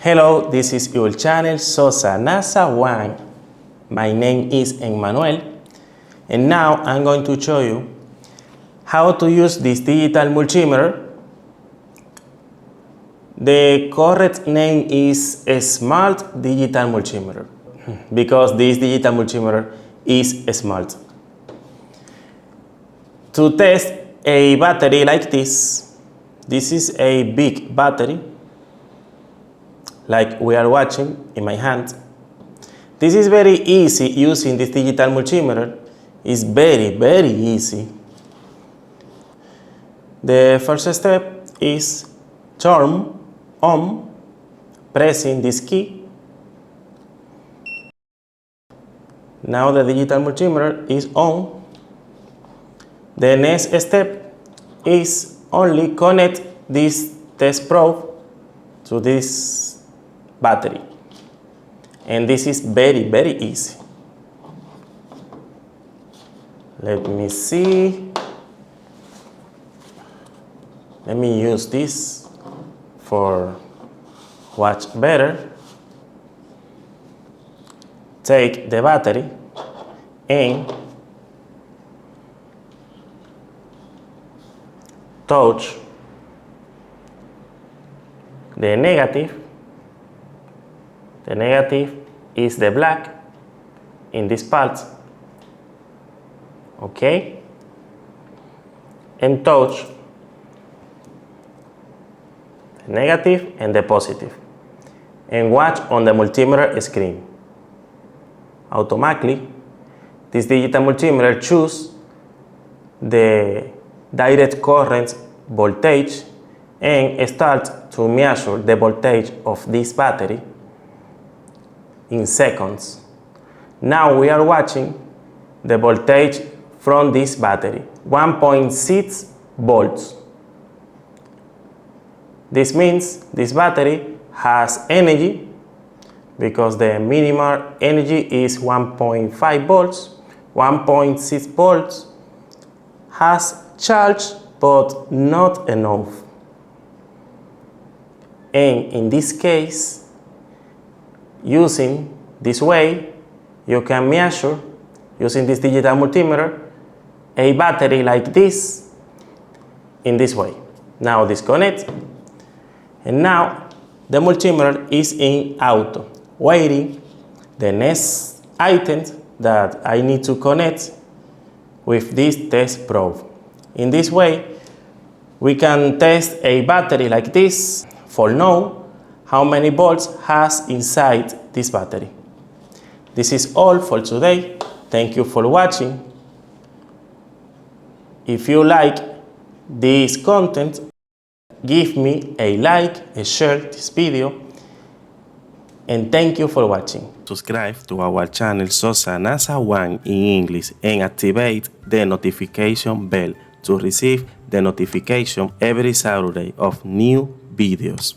Hello, this is your channel Sosa NASA 1. My name is Emmanuel, and now I'm going to show you how to use this digital multimeter. The correct name is a smart digital multimeter because this digital multimeter is smart. To test a battery like this is a big battery, like we are watching in my hand. This is very easy using this digital multimeter. It's very easy. The first step is turn on, pressing this key. Now the digital multimeter is on. The next step is only connect this test probe to this battery. And this is very easy. Let me see. Let me use this for watch better. Take the battery and touch the negative. The negative is the black in this part. Okay? And touch the negative and the positive. And watch on the multimeter screen. Automatically, this digital multimeter chooses the direct current voltage and starts to measure the voltage of this battery in seconds. Now we are watching the voltage from this battery, 1.6 volts. This means this battery has energy because the minimal energy is 1.5 volts. 1.6 volts has charge but not enough. And in this case, using this way, you can measure, using this digital multimeter, a battery like this in this way. Now disconnect. And now the multimeter is in auto, waiting the next item that I need to connect with this test probe. In this way, we can test a battery like this for know how many volts has inside this battery. This is all for today. Thank you for watching. If you like this content, give me a like and share this video. And thank you for watching. Subscribe to our channel Sosa NASA 1 in English and activate the notification bell to receive the notification every Saturday of new videos.